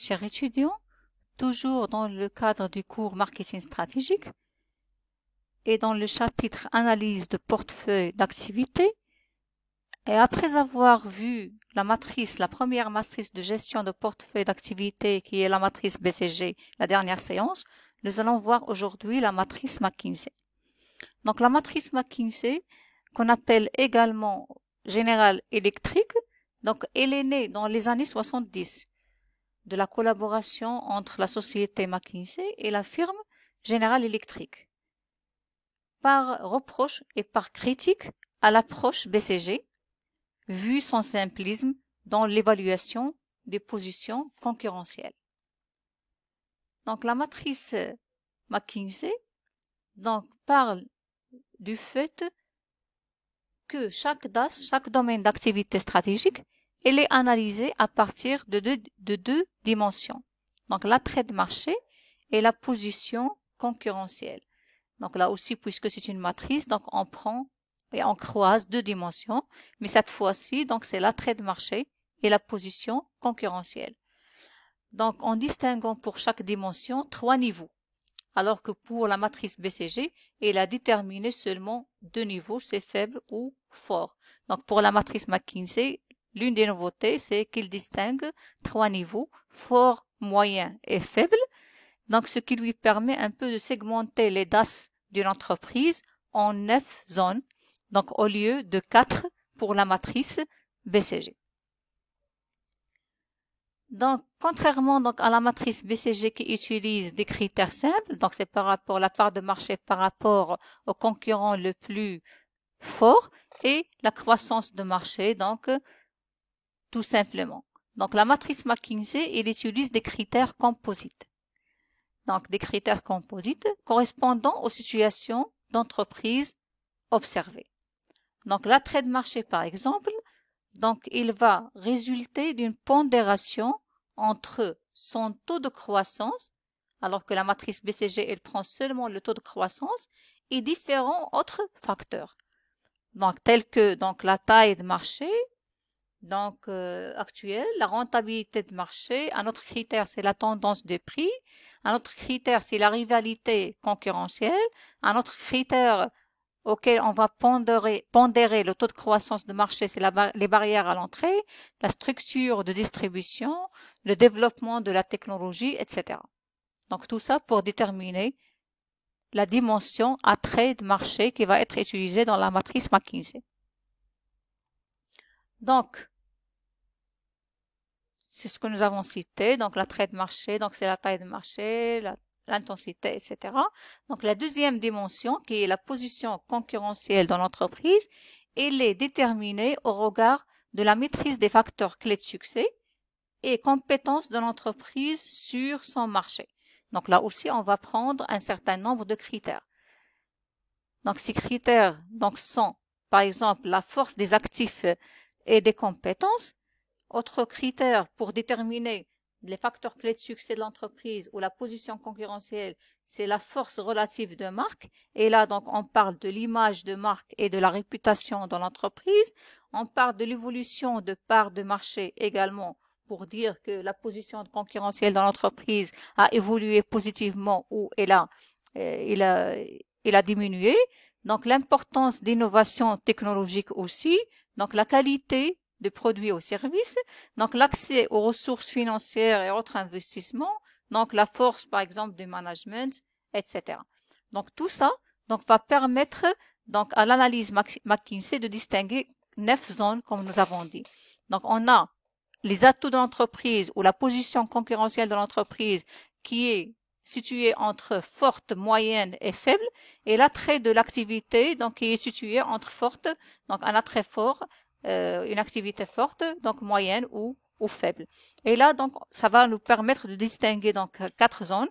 Chers étudiants, toujours dans le cadre du cours marketing stratégique et dans le chapitre analyse de portefeuille d'activités, et après avoir vu la première matrice de gestion de portefeuille d'activités qui est la matrice BCG, la dernière séance, nous allons voir aujourd'hui la matrice McKinsey. Donc la matrice McKinsey, qu'on appelle également General Electric, donc elle est née dans les années 70 de la collaboration entre la société McKinsey et la firme General Electric, par reproche et par critique à l'approche BCG, vu son simplisme dans l'évaluation des positions concurrentielles. Donc la matrice McKinsey parle du fait que chaque DAS, chaque domaine d'activité stratégique, elle est analysée à partir de deux dimensions. Donc l'attrait de marché et la position concurrentielle. Donc là aussi, puisque c'est une matrice, donc on prend et on croise deux dimensions, mais cette fois-ci, donc c'est l'attrait de marché et la position concurrentielle. Donc en distinguant pour chaque dimension 3 niveaux, alors que pour la matrice BCG, elle a déterminé seulement 2 niveaux, c'est faible ou fort. Donc pour la matrice McKinsey, l'une des nouveautés, c'est qu'il distingue 3 niveaux, fort, moyen et faible. Donc ce qui lui permet un peu de segmenter les DAS d'une entreprise en 9 zones, donc au lieu de 4 pour la matrice BCG. Donc, contrairement à la matrice BCG qui utilise des critères simples, donc c'est par rapport la part de marché par rapport au concurrent le plus fort et la croissance de marché, donc tout simplement. Donc la matrice McKinsey, elle utilise des critères composites. Donc des critères composites correspondant aux situations d'entreprise observées. Donc l'attrait de marché par exemple, donc il va résulter d'une pondération entre son taux de croissance, alors que la matrice BCG, elle prend seulement le taux de croissance, et différents autres facteurs. Donc tels que la taille de marché, actuelle, la rentabilité de marché, un autre critère c'est la tendance des prix, un autre critère c'est la rivalité concurrentielle, un autre critère auquel on va pondérer le taux de croissance de marché, c'est les barrières à l'entrée, la structure de distribution, le développement de la technologie, etc. Donc tout ça pour déterminer la dimension attrait de marché qui va être utilisée dans la matrice McKinsey. Donc, c'est ce que nous avons cité, donc l'attrait de marché, donc c'est la taille de marché, l'intensité, etc. Donc la deuxième dimension, qui est la position concurrentielle dans l'entreprise, elle est déterminée au regard de la maîtrise des facteurs clés de succès et compétences de l'entreprise sur son marché. Donc là aussi, on va prendre un certain nombre de critères. Donc ces critères sont, par exemple, la force des actifs et des compétences. Autre critère pour déterminer les facteurs clés de succès de l'entreprise ou la position concurrentielle, c'est la force relative de marque. Et là, donc, on parle de l'image de marque et de la réputation dans l'entreprise. On parle de l'évolution de part de marché également pour dire que la position concurrentielle dans l'entreprise a évolué positivement ou il a diminué. Donc, l'importance d'innovation technologique aussi. Donc, la qualité de produits ou services, donc l'accès aux ressources financières et autres investissements, donc la force par exemple du management, etc. Donc tout ça va permettre à l'analyse McKinsey de distinguer 9 zones comme nous avons dit. Donc on a les atouts de l'entreprise ou la position concurrentielle de l'entreprise qui est située entre forte, moyenne et faible, et l'attrait de l'activité qui est situé entre forte, donc un attrait fort, une activité forte, donc moyenne ou faible. Et là, ça va nous permettre de distinguer 4 zones.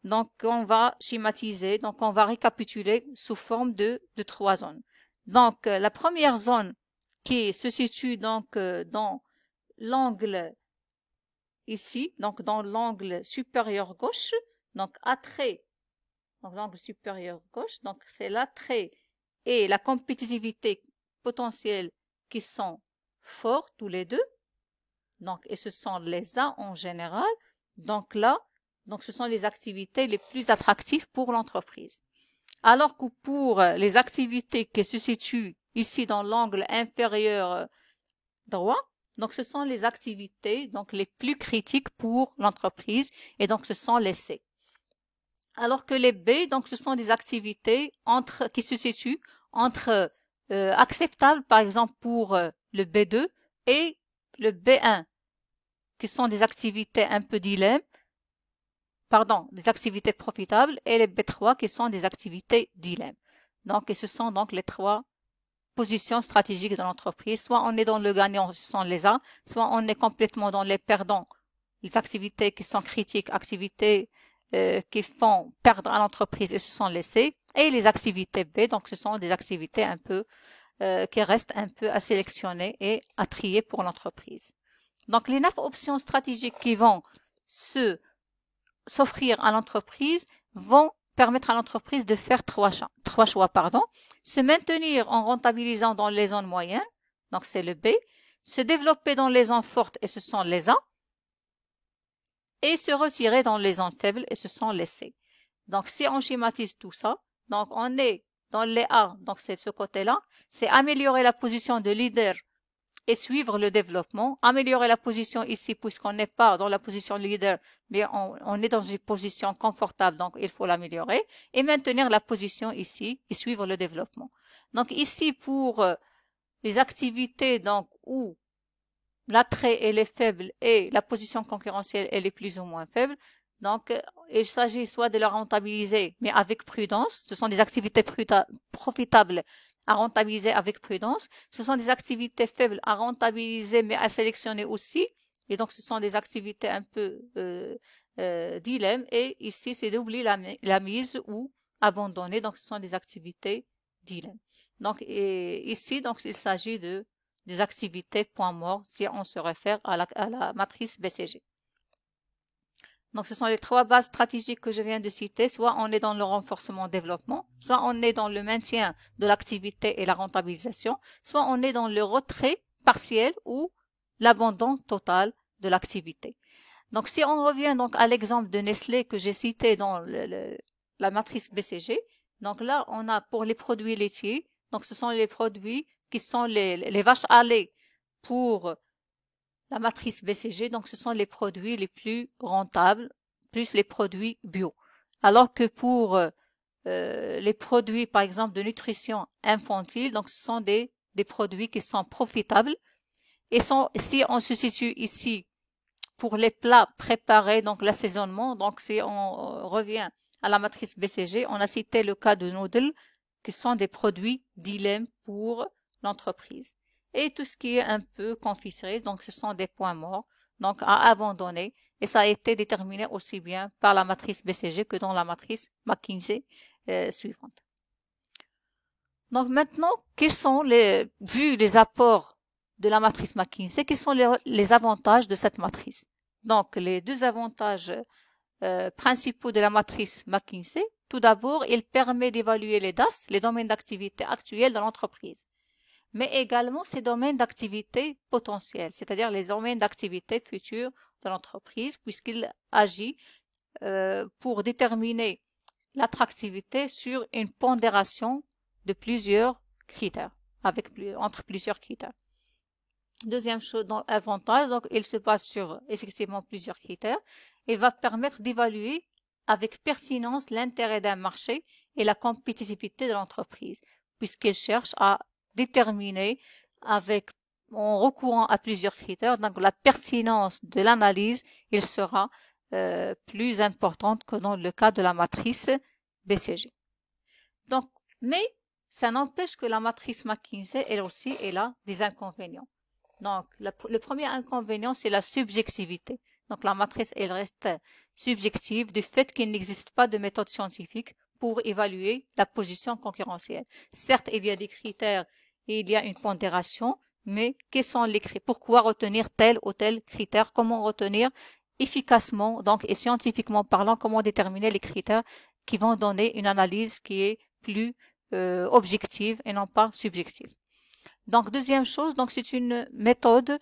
Donc, on va schématiser, on va récapituler sous forme de 3 zones. Donc, la première zone qui se situe dans l'angle ici, dans l'angle supérieur gauche, attrait, l'angle supérieur gauche, c'est l'attrait et la compétitivité potentielle qui sont forts tous les deux, et ce sont les A en général. Donc là, ce sont les activités les plus attractives pour l'entreprise. Alors que pour les activités qui se situent ici dans l'angle inférieur droit, donc ce sont les activités les plus critiques pour l'entreprise et donc ce sont les C. Alors que les B, ce sont des activités qui se situent entre acceptables par exemple pour le B2 et le B1, qui sont des activités un peu dilemme, des activités profitables, et les B3 qui sont des activités dilemme. Et ce sont les trois positions stratégiques de l'entreprise. Soit on est dans le gagnant, ce sont les A, soit on est complètement dans les perdants, les activités qui sont critiques, activités qui font perdre à l'entreprise, et ce sont les C, et les activités B, ce sont des activités un peu qui restent un peu à sélectionner et à trier pour l'entreprise. Donc les 9 options stratégiques qui vont s'offrir à l'entreprise vont permettre à l'entreprise de faire trois choix, se maintenir en rentabilisant dans les zones moyennes, donc c'est le B, se développer dans les zones fortes, et ce sont les A, et se retirer dans les zones faibles, et ce sont les C. Donc si on schématise tout ça, on est dans les A, c'est de ce côté-là, c'est améliorer la position de leader et suivre le développement, améliorer la position ici puisqu'on n'est pas dans la position leader, mais on est dans une position confortable, donc il faut l'améliorer, et maintenir la position ici et suivre le développement. Donc ici pour les activités où l'attrait elle est faible et la position concurrentielle elle est plus ou moins faible, il s'agit soit de la rentabiliser mais avec prudence, ce sont des activités profitables à rentabiliser avec prudence. Ce sont des activités faibles à rentabiliser mais à sélectionner aussi. Et donc, ce sont des activités un peu dilemme. Et ici, c'est d'oublier la mise ou abandonner. Donc, ce sont des activités dilemme. Ici, il s'agit des activités point mort si on se réfère à la matrice BCG. Donc, ce sont les trois bases stratégiques que je viens de citer. Soit on est dans le renforcement-développement, soit on est dans le maintien de l'activité et la rentabilisation, soit on est dans le retrait partiel ou l'abandon total de l'activité. Donc, si on revient à l'exemple de Nestlé que j'ai cité dans la matrice BCG, là, on a pour les produits laitiers, ce sont les produits qui sont les vaches à lait pour la matrice BCG, ce sont les produits les plus rentables, plus les produits bio. Alors que pour les produits, par exemple, de nutrition infantile, ce sont des produits qui sont profitables. Et si on se situe ici pour les plats préparés, l'assaisonnement, si on revient à la matrice BCG, on a cité le cas de noodles, qui sont des produits dilemme pour l'entreprise. Et tout ce qui est un peu confiserie, ce sont des points morts, à abandonner. Et ça a été déterminé aussi bien par la matrice BCG que dans la matrice McKinsey suivante. Donc maintenant, vu les apports de la matrice McKinsey, quels sont les avantages de cette matrice? Les deux avantages principaux de la matrice McKinsey, tout d'abord, il permet d'évaluer les DAS, les domaines d'activité actuels de l'entreprise, mais également ces domaines d'activité potentiels, c'est-à-dire les domaines d'activité futurs de l'entreprise, puisqu'il agit pour déterminer l'attractivité sur une pondération de plusieurs critères, entre plusieurs critères. Deuxième chose, avantage, il se base sur effectivement plusieurs critères. Il va permettre d'évaluer avec pertinence l'intérêt d'un marché et la compétitivité de l'entreprise, puisqu'il cherche à déterminer en recourant à plusieurs critères, la pertinence de l'analyse, il sera plus importante que dans le cas de la matrice BCG. Mais ça n'empêche que la matrice McKinsey, elle aussi, elle a des inconvénients. Le premier inconvénient, c'est la subjectivité. La matrice, elle reste subjective du fait qu'il n'existe pas de méthode scientifique pour évaluer la position concurrentielle. Certes, il y a des critères et il y a une pondération, mais quels sont les critères? Pourquoi retenir tel ou tel critère? Comment retenir efficacement, et scientifiquement parlant, comment déterminer les critères qui vont donner une analyse qui est plus objective et non pas subjective. Deuxième chose, c'est une méthode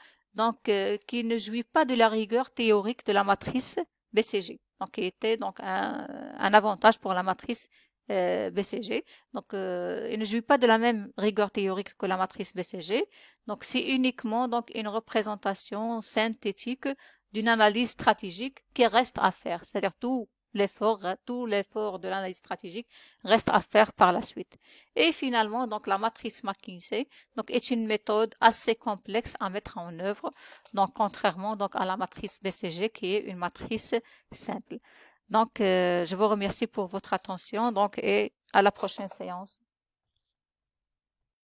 qui ne jouit pas de la rigueur théorique de la matrice BCG, donc qui était donc un avantage pour la matrice BCG. Donc, il ne jouit pas de la même rigueur théorique que la matrice BCG. Donc, c'est uniquement donc une représentation synthétique d'une analyse stratégique qui reste à faire. C'est-à-dire tout l'effort de l'analyse stratégique reste à faire par la suite. Et finalement, donc la matrice McKinsey donc est une méthode assez complexe à mettre en œuvre. Donc, contrairement donc à la matrice BCG qui est une matrice simple. Donc, je vous remercie pour votre attention donc et à la prochaine séance.